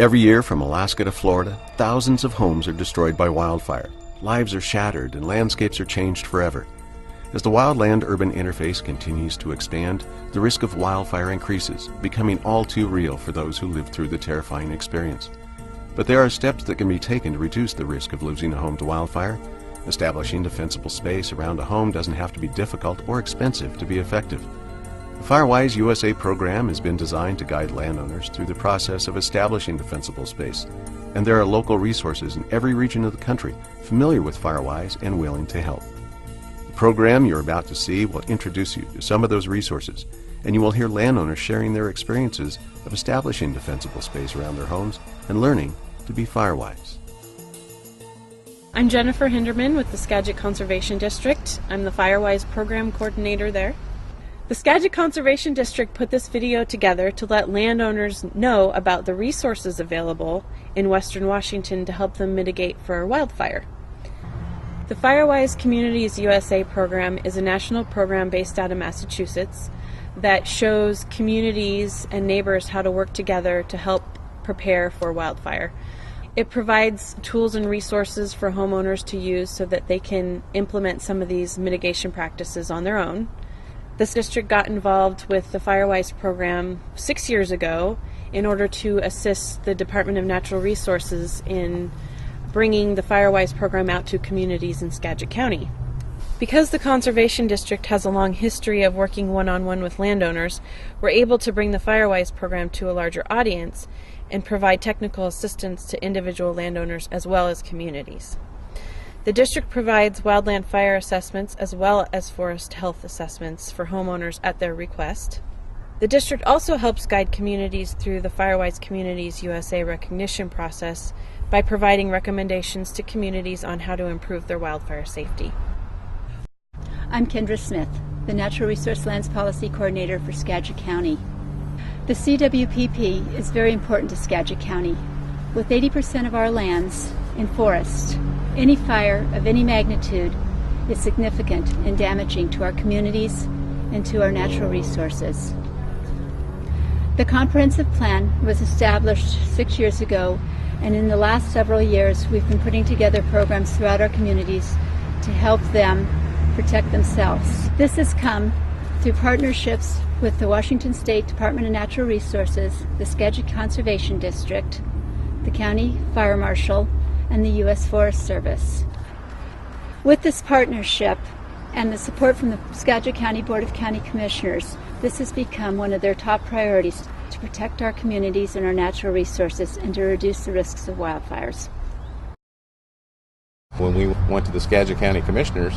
Every year from Alaska to Florida, thousands of homes are destroyed by wildfire. Lives are shattered and landscapes are changed forever. As the wildland-urban interface continues to expand, the risk of wildfire increases, becoming all too real for those who live through the terrifying experience. But there are steps that can be taken to reduce the risk of losing a home to wildfire. Establishing defensible space around a home doesn't have to be difficult or expensive to be effective. The Firewise USA program has been designed to guide landowners through the process of establishing defensible space, and there are local resources in every region of the country familiar with Firewise and willing to help. The program you're about to see will introduce you to some of those resources, and you will hear landowners sharing their experiences of establishing defensible space around their homes and learning to be Firewise. I'm Jennifer Hinderman with the Skagit Conservation District. I'm the Firewise program coordinator there. The Skagit Conservation District put this video together to let landowners know about the resources available in Western Washington to help them mitigate for wildfire. The Firewise Communities USA program is a national program based out of Massachusetts that shows communities and neighbors how to work together to help prepare for wildfire. It provides tools and resources for homeowners to use so that they can implement some of these mitigation practices on their own. This district got involved with the Firewise program 6 years ago in order to assist the Department of Natural Resources in bringing the Firewise program out to communities in Skagit County. Because the Conservation District has a long history of working one-on-one with landowners, we're able to bring the Firewise program to a larger audience and provide technical assistance to individual landowners as well as communities. The district provides wildland fire assessments as well as forest health assessments for homeowners at their request. The district also helps guide communities through the Firewise Communities USA recognition process by providing recommendations to communities on how to improve their wildfire safety. I'm Kendra Smith, the Natural Resource Lands Policy Coordinator for Skagit County. The CWPP is very important to Skagit County. With 80% of our lands in forest, any fire of any magnitude is significant and damaging to our communities and to our natural resources. The comprehensive plan was established 6 years ago, and in the last several years we've been putting together programs throughout our communities to help them protect themselves. This has come through partnerships with the Washington State Department of Natural Resources, the Skagit Conservation District, the County Fire Marshal, and the U.S. Forest Service. With this partnership and the support from the Skagit County Board of County Commissioners, this has become one of their top priorities to protect our communities and our natural resources and to reduce the risks of wildfires. When we went to the Skagit County Commissioners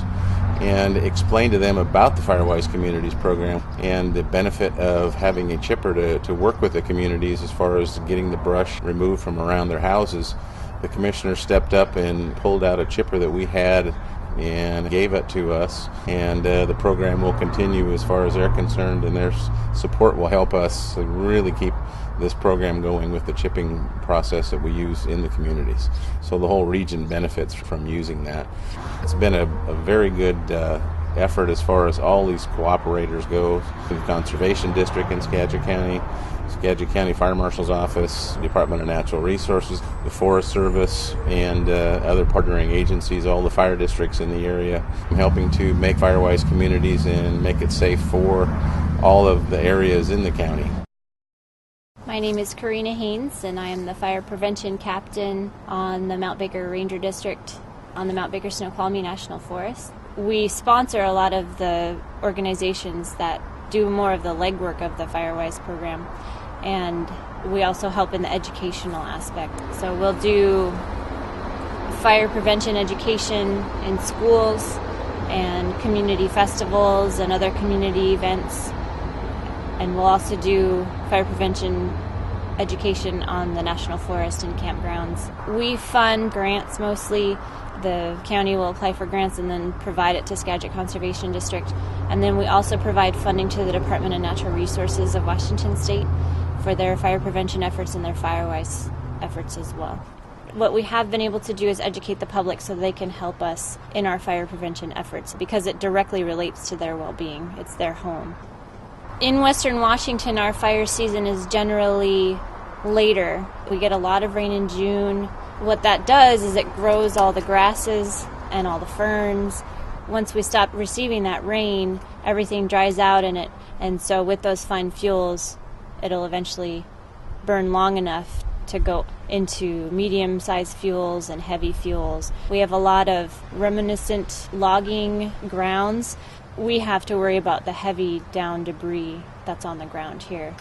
and explained to them about the Firewise Communities program and the benefit of having a chipper to work with the communities as far as getting the brush removed from around their houses, the commissioner stepped up and pulled out a chipper that we had and gave it to us, and the program will continue as far as they're concerned, and their support will help us really keep this program going with the chipping process that we use in the communities. So the whole region benefits from using that. It's been a very good effort as far as all these cooperators go. The Conservation District in Skagit County, Skagit County Fire Marshal's Office, Department of Natural Resources, the Forest Service, and other partnering agencies, all the fire districts in the area, helping to make Firewise communities and make it safe for all of the areas in the county. My name is Karina Haynes, and I am the Fire Prevention Captain on the Mount Baker Ranger District on the Mount Baker Snoqualmie National Forest. We sponsor a lot of the organizations that do more of the legwork of the Firewise program, and we also help in the educational aspect. So we'll do fire prevention education in schools and community festivals and other community events, and we'll also do fire prevention education on the National Forest and campgrounds. We fund grants mostly. The county will apply for grants and then provide it to Skagit Conservation District. And then we also provide funding to the Department of Natural Resources of Washington State for their fire prevention efforts and their Firewise efforts as well. What we have been able to do is educate the public so they can help us in our fire prevention efforts because it directly relates to their well-being. It's their home. In Western Washington, our fire season is generally later. We get a lot of rain in June. What that does is it grows all the grasses and all the ferns. Once we stop receiving that rain, everything dries out in it, and so with those fine fuels, it'll eventually burn long enough to go into medium-sized fuels and heavy fuels. We have a lot of reminiscent logging grounds. We have to worry about the heavy down debris that's on the ground here.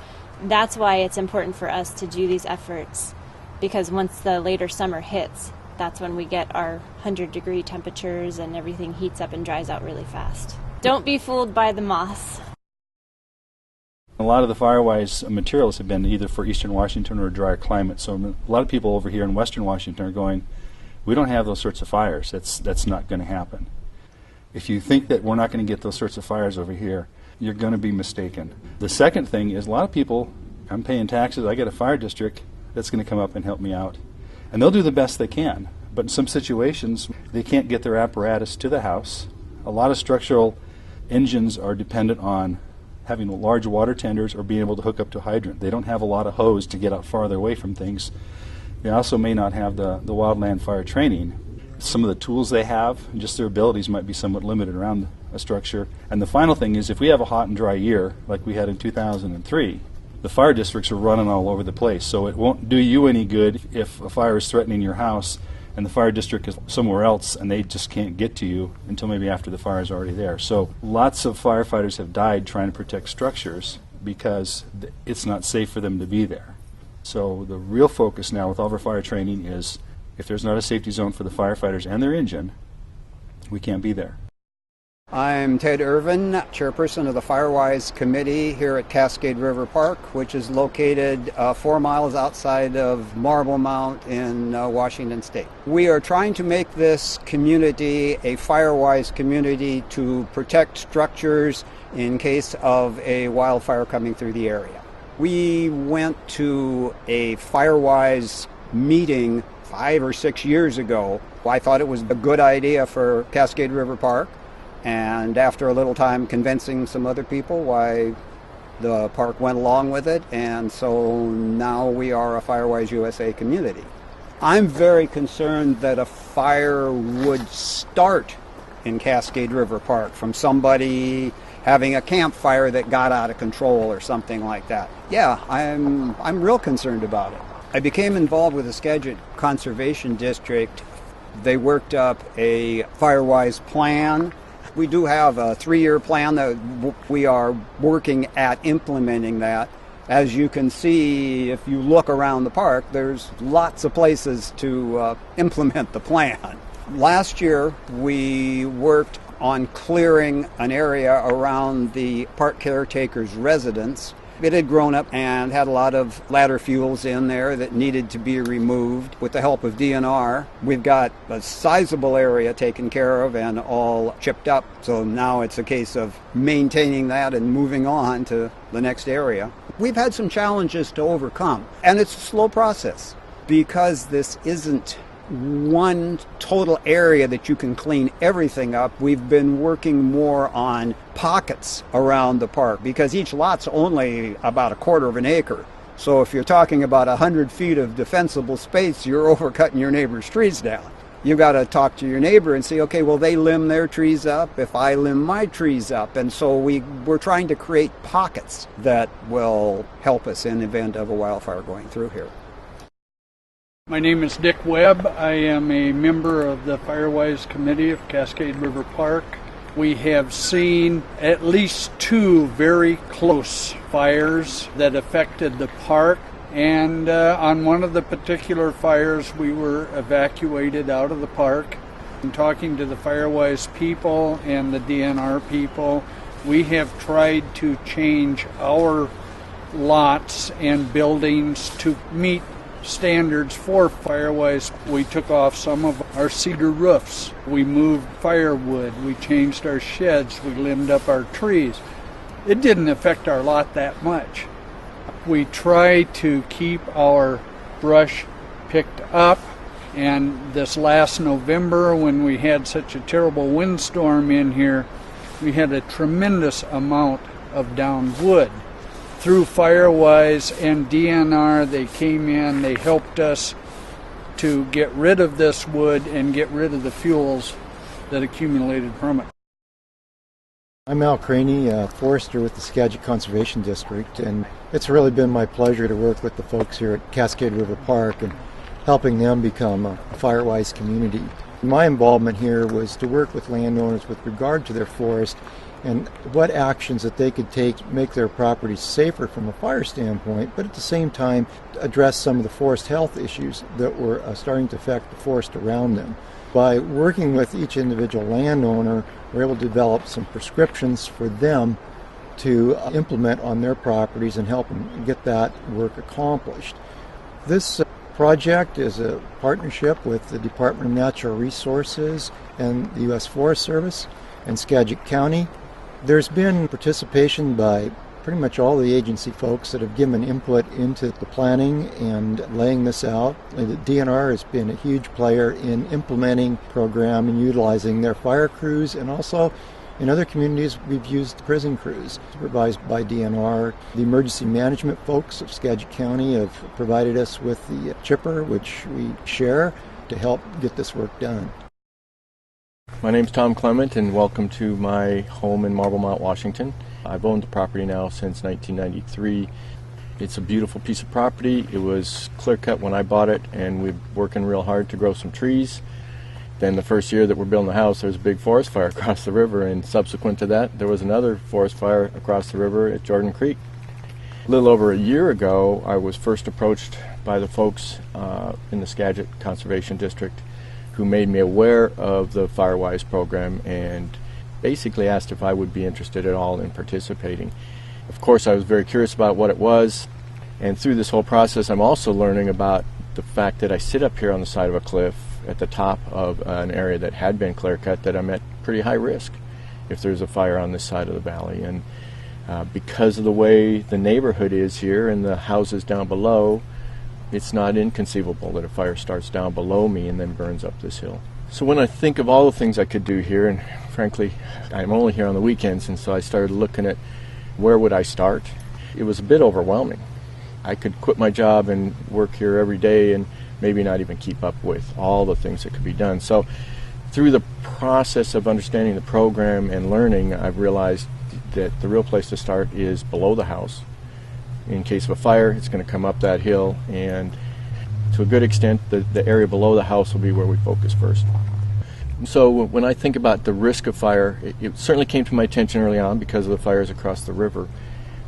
That's why it's important for us to do these efforts, because once the later summer hits, that's when we get our 100-degree temperatures and everything heats up and dries out really fast. Don't be fooled by the moss. A lot of the Firewise materials have been either for eastern Washington or a drier climate. So a lot of people over here in western Washington are going, we don't have those sorts of fires. That's not going to happen. If you think that we're not going to get those sorts of fires over here, you're going to be mistaken. The second thing is a lot of people, I'm paying taxes, I get a fire district that's going to come up and help me out. And they'll do the best they can. But in some situations, they can't get their apparatus to the house. A lot of structural engines are dependent on having large water tenders or being able to hook up to a hydrant. They don't have a lot of hose to get out farther away from things. They also may not have the wildland fire training. Some of the tools they have, and just their abilities might be somewhat limited around a structure. And the final thing is, if we have a hot and dry year, like we had in 2003, the fire districts are running all over the place. So it won't do you any good if a fire is threatening your house and the fire district is somewhere else and they just can't get to you until maybe after the fire is already there. So lots of firefighters have died trying to protect structures because it's not safe for them to be there. So the real focus now with all of our fire training is, if there's not a safety zone for the firefighters and their engine, we can't be there. I'm Ted Irvin, chairperson of the Firewise Committee here at Cascade River Park, which is located 4 miles outside of Marble Mount in Washington State. We are trying to make this community a Firewise community to protect structures in case of a wildfire coming through the area. We went to a Firewise meeting 5 or 6 years ago. I thought it was a good idea for Cascade River Park. And after a little time convincing some other people why, the park went along with it, and so now we are a Firewise USA community. I'm very concerned that a fire would start in Cascade River Park from somebody having a campfire that got out of control or something like that. Yeah, I'm real concerned about it. I became involved with the Skagit Conservation District. They worked up a Firewise plan. We do have a 3-year plan that we are working at implementing that. As you can see, if you look around the park, there's lots of places to implement the plan. Last year, we worked on clearing an area around the park caretaker's residence. It had grown up and had a lot of ladder fuels in there that needed to be removed. With the help of DNR, we've got a sizable area taken care of and all chipped up. So now it's a case of maintaining that and moving on to the next area. We've had some challenges to overcome, and it's a slow process because this isn't one total area that you can clean everything up. We've been working more on pockets around the park because each lot's only about 1/4 of an acre. So if you're talking about 100 feet of defensible space, you're overcutting your neighbor's trees down. You've got to talk to your neighbor and say, okay, well, they limb their trees up if I limb my trees up. And so we're trying to create pockets that will help us in the event of a wildfire going through here. My name is Dick Webb. I am a member of the Firewise Committee of Cascade River Park. We have seen at least 2 very close fires that affected the park. And on one of the particular fires, we were evacuated out of the park. And talking to the Firewise people and the DNR people, we have tried to change our lots and buildings to meet standards for Firewise. We took off some of our cedar roofs. We moved firewood. We changed our sheds. We limbed up our trees. It didn't affect our lot that much. We try to keep our brush picked up, and this last November when we had such a terrible windstorm in here, we had a tremendous amount of downed wood. through Firewise and DNR, they came in, they helped us to get rid of this wood and get rid of the fuels that accumulated from it. I'm Al Craney, forester with the Skagit Conservation District, and it's really been my pleasure to work with the folks here at Cascade River Park and helping them become a Firewise community. My involvement here was to work with landowners with regard to their forest and what actions that they could take to make their properties safer from a fire standpoint, but at the same time address some of the forest health issues that were starting to affect the forest around them. By working with each individual landowner, we're able to develop some prescriptions for them to implement on their properties and help them get that work accomplished. This project is a partnership with the Department of Natural Resources and the U.S. Forest Service and Skagit County. There's been participation by pretty much all the agency folks that have given input into the planning and laying this out. The DNR has been a huge player in implementing the program and utilizing their fire crews, and also in other communities we've used prison crews supervised by DNR. The emergency management folks of Skagit County have provided us with the chipper, which we share to help get this work done. My name's Tom Clement, and welcome to my home in Marble Mount, Washington. I've owned the property now since 1993. It's a beautiful piece of property. It was clear-cut when I bought it, and we're working real hard to grow some trees. Then the first year that we're building the house, there was a big forest fire across the river, and subsequent to that, there was another forest fire across the river at Jordan Creek. A little over a year ago, I was first approached by the folks in the Skagit Conservation District who made me aware of the Firewise program and basically asked if I would be interested at all in participating. Of course, I was very curious about what it was, and through this whole process I'm also learning about the fact that I sit up here on the side of a cliff at the top of an area that had been clear-cut, that I'm at pretty high risk if there's a fire on this side of the valley. And because of the way the neighborhood is here and the houses down below, it's not inconceivable that a fire starts down below me and then burns up this hill. So when I think of all the things I could do here, and frankly, I'm only here on the weekends, and so I started looking at where would I start. It was a bit overwhelming. I could quit my job and work here every day and maybe not even keep up with all the things that could be done. So through the process of understanding the program and learning, I've realized that the real place to start is below the house. In case of a fire, it's going to come up that hill, and to a good extent, the area below the house will be where we focus first. So when I think about the risk of fire, it certainly came to my attention early on because of the fires across the river.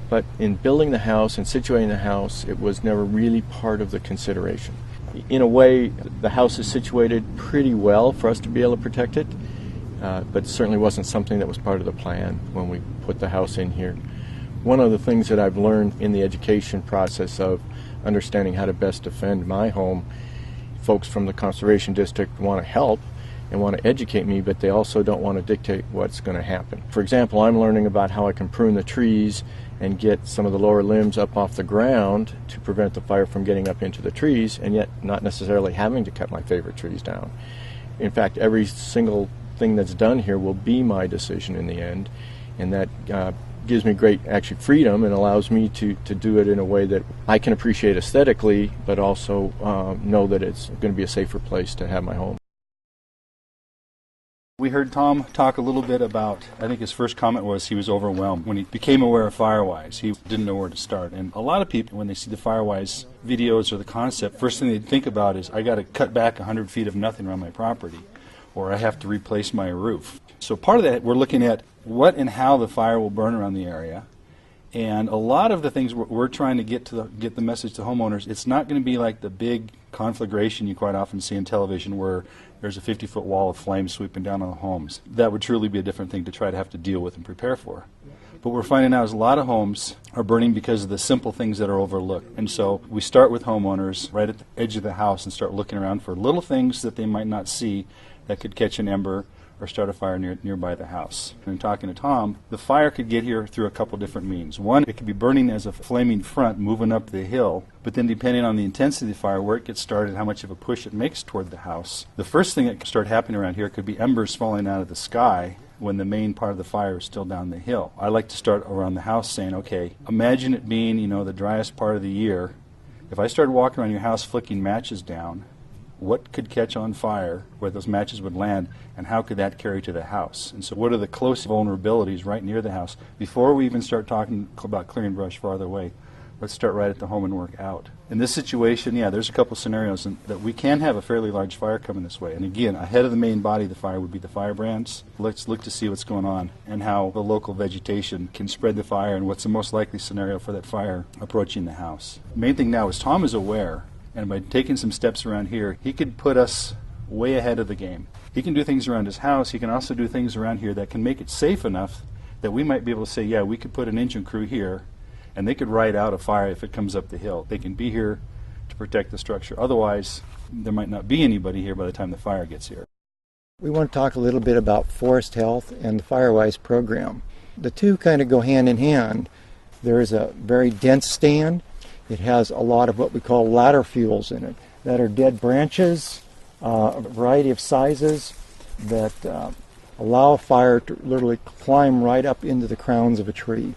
But in building the house and situating the house, it was never really part of the consideration. In a way, the house is situated pretty well for us to be able to protect it, but it certainly wasn't something that was part of the plan when we put the house in here. One of the things that I've learned in the education process of understanding how to best defend my home, folks from the Conservation District want to help and want to educate me, but they also don't want to dictate what's going to happen. For example, I'm learning about how I can prune the trees and get some of the lower limbs up off the ground to prevent the fire from getting up into the trees, and yet not necessarily having to cut my favorite trees down. In fact, every single thing that's done here will be my decision in the end, and that gives me great actually freedom and allows me to do it in a way that I can appreciate aesthetically, but also know that it's going to be a safer place to have my home. We heard Tom talk a little bit about, I think his first comment was he was overwhelmed. When he became aware of Firewise, he didn't know where to start. And a lot of people, when they see the Firewise videos or the concept, first thing they think about is, I got to cut back 100 feet of nothing around my property, or I have to replace my roof. So part of that, we're looking at what and how the fire will burn around the area. And a lot of the things we're trying to get the message to homeowners, it's not going to be like the big conflagration you quite often see on television where there's a 50-foot wall of flames sweeping down on the homes. That would truly be a different thing to try to have to deal with and prepare for. But what we're finding now is a lot of homes are burning because of the simple things that are overlooked. And so we start with homeowners right at the edge of the house and start looking around for little things that they might not see that could catch an ember or start a fire nearby the house. And talking to Tom, the fire could get here through a couple different means. One, it could be burning as a flaming front moving up the hill, but then depending on the intensity of the fire, where it gets started, how much of a push it makes toward the house. The first thing that could start happening around here could be embers falling out of the sky when the main part of the fire is still down the hill. I like to start around the house saying, okay, imagine it being, the driest part of the year. If I started walking around your house flicking matches down, what could catch on fire where those matches would land, and how could that carry to the house? And so what are the close vulnerabilities right near the house? Before we even start talking about clearing brush farther away, let's start right at the home and work out. In this situation, there's a couple scenarios that we can have a fairly large fire coming this way. And again, ahead of the main body of the fire would be the firebrands. Let's look to see what's going on and how the local vegetation can spread the fire and what's the most likely scenario for that fire approaching the house. The main thing now is Tom is aware, and by taking some steps around here, he could put us way ahead of the game. He can do things around his house. He can also do things around here that can make it safe enough that we might be able to say, yeah, we could put an engine crew here, and they could ride out a fire if it comes up the hill. They can be here to protect the structure. Otherwise, there might not be anybody here by the time the fire gets here. We want to talk a little bit about forest health and the Firewise program. The two kind of go hand in hand. There is a very dense stand. It has a lot of what we call ladder fuels in it. That are dead branches, a variety of sizes that allow fire to literally climb right up into the crowns of a tree.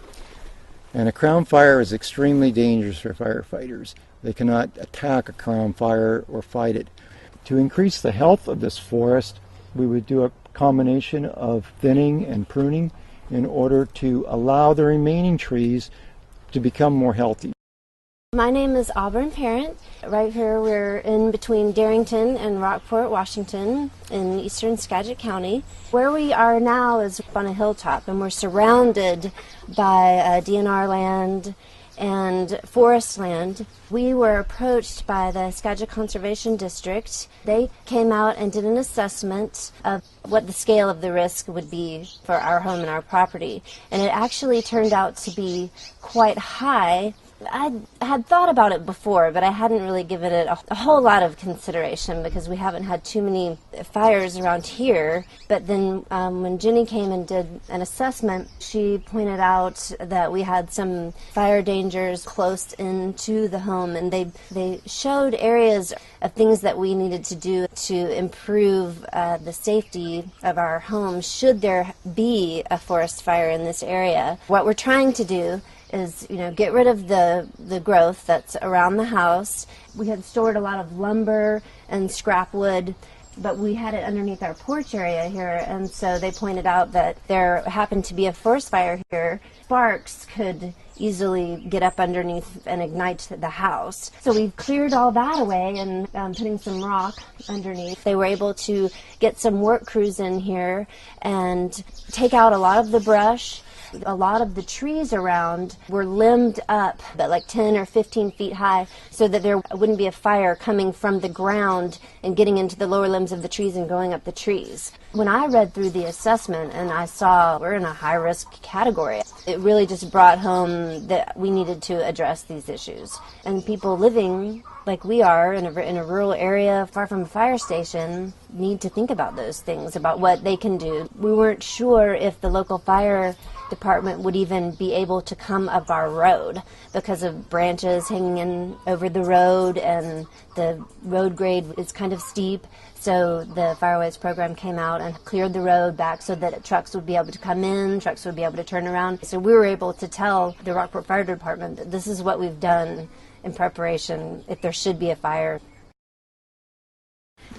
And a crown fire is extremely dangerous for firefighters. They cannot attack a crown fire or fight it. To increase the health of this forest, we would do a combination of thinning and pruning in order to allow the remaining trees to become more healthy. My name is Auburn Parent. Right here we're in between Darrington and Rockport, Washington in eastern Skagit County. Where we are now is on a hilltop, and we're surrounded by DNR land and forest land. We were approached by the Skagit Conservation District. They came out and did an assessment of what the scale of the risk would be for our home and our property, and it actually turned out to be quite high. I had thought about it before, but I hadn't really given it a whole lot of consideration because we haven't had too many fires around here. But then when Jenny came and did an assessment, she pointed out that we had some fire dangers close into the home, and they showed areas of things that we needed to do to improve the safety of our home should there be a forest fire in this area. What we're trying to do is, get rid of the growth that's around the house. We had stored a lot of lumber and scrap wood, but we had it underneath our porch area here, and so they pointed out that there happened to be a forest fire here. Sparks could easily get up underneath and ignite the house. So we cleared all that away and putting some rock underneath. They were able to get some work crews in here and take out a lot of the brush. A lot of the trees around were limbed up, but like 10 or 15 feet high, so that there wouldn't be a fire coming from the ground and getting into the lower limbs of the trees and going up the trees. When I read through the assessment and I saw we're in a high-risk category, it really just brought home that we needed to address these issues. And people living like we are in a rural area far from a fire station need to think about those things, about what they can do. We weren't sure if the local fire department would even be able to come up our road because of branches hanging in over the road, and the road grade is kind of steep. So the Firewise program came out and cleared the road back so that trucks would be able to come in, trucks would be able to turn around. So we were able to tell the Rockport Fire Department that this is what we've done in preparation if there should be a fire.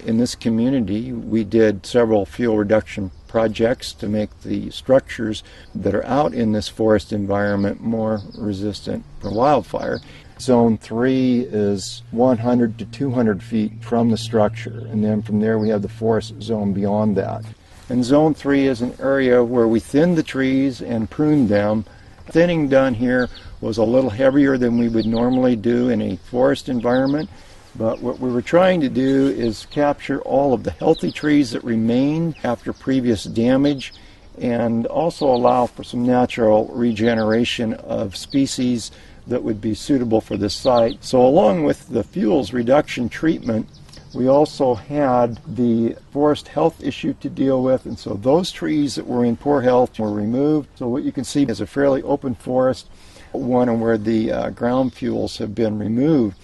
In this community, we did several fuel reduction projects to make the structures that are out in this forest environment more resistant for wildfire. Zone 3 is 100 to 200 feet from the structure, and then from there we have the forest zone beyond that. And Zone 3 is an area where we thinned the trees and pruned them. Thinning done here was a little heavier than we would normally do in a forest environment, but what we were trying to do is capture all of the healthy trees that remained after previous damage and also allow for some natural regeneration of species that would be suitable for this site. So along with the fuels reduction treatment, we also had the forest health issue to deal with, and so those trees that were in poor health were removed. So what you can see is a fairly open forest, one where the ground fuels have been removed.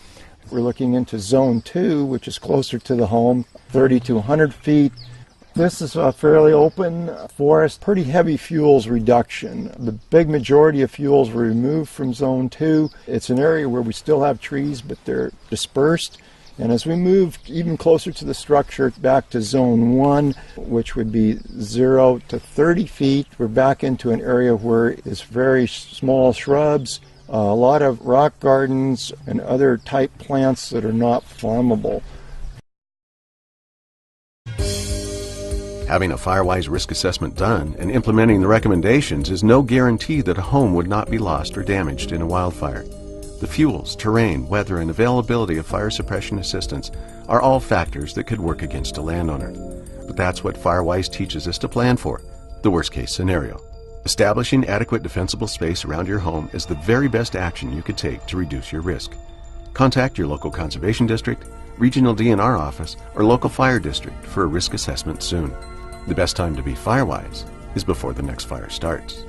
We're looking into Zone 2, which is closer to the home, 30 to 100 feet. This is a fairly open forest, pretty heavy fuels reduction. The big majority of fuels were removed from Zone 2. It's an area where we still have trees, but they're dispersed. And as we move even closer to the structure, back to Zone 1, which would be 0 to 30 feet, we're back into an area where it's very small shrubs, a lot of rock gardens, and other type plants that are not farmable. Having a Firewise risk assessment done and implementing the recommendations is no guarantee that a home would not be lost or damaged in a wildfire. The fuels, terrain, weather, and availability of fire suppression assistance are all factors that could work against a landowner. But that's what Firewise teaches us to plan for, the worst-case scenario. Establishing adequate defensible space around your home is the very best action you could take to reduce your risk. Contact your local conservation district, regional DNR office, or local fire district for a risk assessment soon. The best time to be Firewise is before the next fire starts.